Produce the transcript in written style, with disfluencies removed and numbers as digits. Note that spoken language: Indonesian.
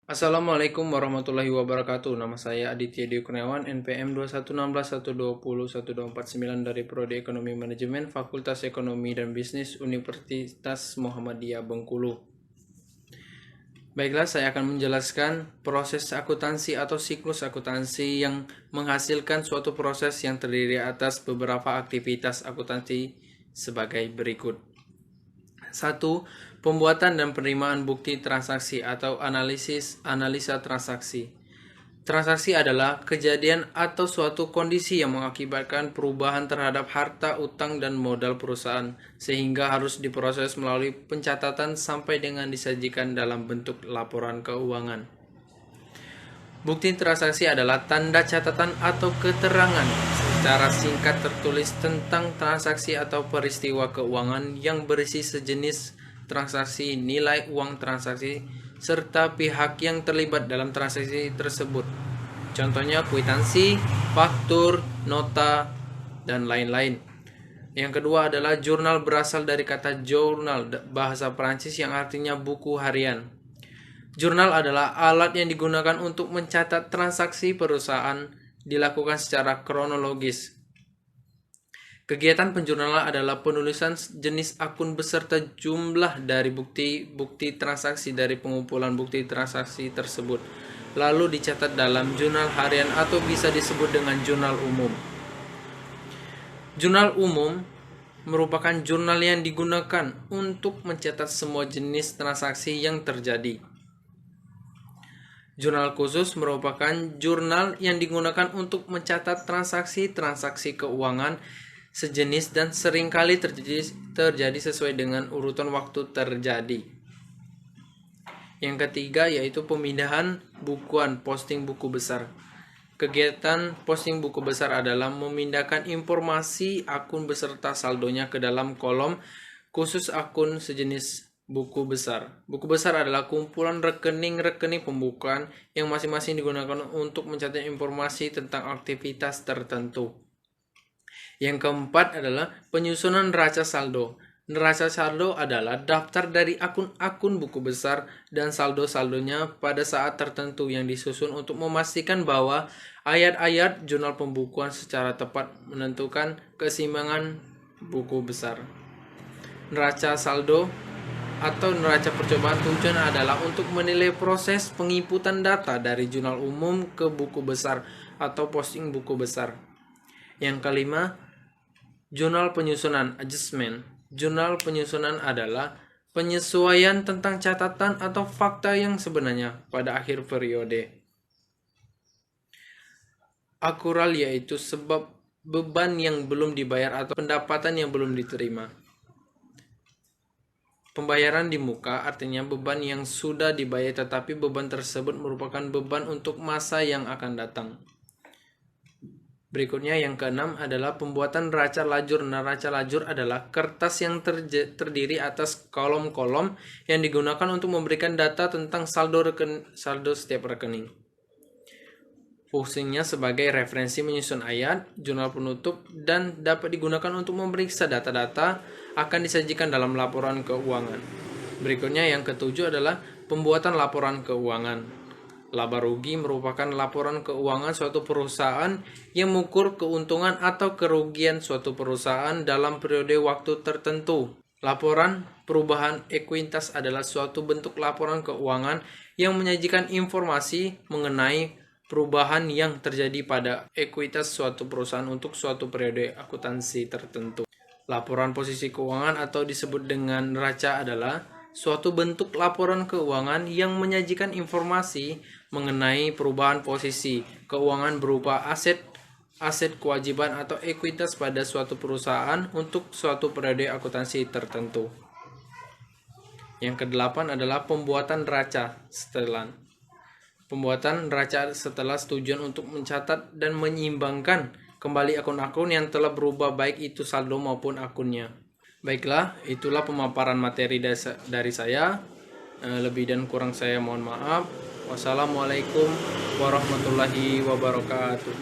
Assalamualaikum warahmatullahi wabarakatuh. Nama saya Aditya Dwi Kurniawan, NPM 21611201249 dari Prodi Ekonomi Manajemen Fakultas Ekonomi dan Bisnis Universitas Muhammadiyah Bengkulu. Baiklah, saya akan menjelaskan proses akuntansi atau siklus akuntansi yang menghasilkan suatu proses yang terdiri atas beberapa aktivitas akuntansi sebagai berikut. 1. Pembuatan dan penerimaan bukti transaksi atau analisa transaksi. Transaksi adalah kejadian atau suatu kondisi yang mengakibatkan perubahan terhadap harta, utang, dan modal perusahaan, sehingga harus diproses melalui pencatatan sampai dengan disajikan dalam bentuk laporan keuangan. Bukti transaksi adalah tanda catatan atau keterangan secara singkat tertulis tentang transaksi atau peristiwa keuangan yang berisi sejenis transaksi, nilai uang transaksi, serta pihak yang terlibat dalam transaksi tersebut. Contohnya kwitansi, faktur, nota, dan lain-lain. Yang kedua adalah jurnal, berasal dari kata journal, bahasa Prancis yang artinya buku harian. Jurnal adalah alat yang digunakan untuk mencatat transaksi perusahaan dilakukan secara kronologis. Kegiatan penjurnalan adalah penulisan jenis akun beserta jumlah dari bukti transaksi dari pengumpulan bukti transaksi tersebut, lalu dicatat dalam jurnal harian atau bisa disebut dengan jurnal umum. Jurnal umum merupakan jurnal yang digunakan untuk mencatat semua jenis transaksi yang terjadi. Jurnal khusus merupakan jurnal yang digunakan untuk mencatat transaksi keuangan sejenis dan seringkali terjadi sesuai dengan urutan waktu terjadi. Yang ketiga yaitu pemindahan bukuan, posting buku besar. Kegiatan posting buku besar adalah memindahkan informasi akun beserta saldonya ke dalam kolom khusus akun sejenis buku besar. Buku besar adalah kumpulan rekening-rekening pembukuan yang masing-masing digunakan untuk mencatat informasi tentang aktivitas tertentu. Yang keempat adalah penyusunan neraca saldo. Neraca saldo adalah daftar dari akun-akun buku besar dan saldo-saldonya pada saat tertentu yang disusun untuk memastikan bahwa ayat-ayat jurnal pembukuan secara tepat menentukan keseimbangan buku besar. Neraca saldo atau neraca percobaan tujuan adalah untuk menilai proses penginputan data dari jurnal umum ke buku besar atau posting buku besar. Yang kelima, jurnal penyusunan, adjustment. Jurnal penyusunan adalah penyesuaian tentang catatan atau fakta yang sebenarnya pada akhir periode. Akural yaitu sebab beban yang belum dibayar atau pendapatan yang belum diterima. Pembayaran di muka artinya beban yang sudah dibayar tetapi beban tersebut merupakan beban untuk masa yang akan datang. Berikutnya yang keenam adalah pembuatan neraca lajur. Neraca lajur adalah kertas yang terdiri atas kolom-kolom yang digunakan untuk memberikan data tentang saldo setiap rekening. Fungsinya sebagai referensi menyusun ayat, jurnal penutup, dan dapat digunakan untuk memeriksa data-data akan disajikan dalam laporan keuangan. Berikutnya yang ketujuh adalah pembuatan laporan keuangan. Laba rugi merupakan laporan keuangan suatu perusahaan yang mengukur keuntungan atau kerugian suatu perusahaan dalam periode waktu tertentu. Laporan perubahan ekuitas adalah suatu bentuk laporan keuangan yang menyajikan informasi mengenai perubahan yang terjadi pada ekuitas suatu perusahaan untuk suatu periode akuntansi tertentu. Laporan posisi keuangan atau disebut dengan neraca adalah suatu bentuk laporan keuangan yang menyajikan informasi mengenai perubahan posisi keuangan berupa aset kewajiban atau ekuitas pada suatu perusahaan untuk suatu periode akuntansi tertentu. Yang kedelapan adalah pembuatan neraca setelan. Pembuatan neraca setelah tujuan untuk mencatat dan menyeimbangkan kembali akun-akun yang telah berubah baik itu saldo maupun akunnya. Baiklah, itulah pemaparan materi dari saya. Lebih dan kurang saya mohon maaf. Wassalamualaikum warahmatullahi wabarakatuh.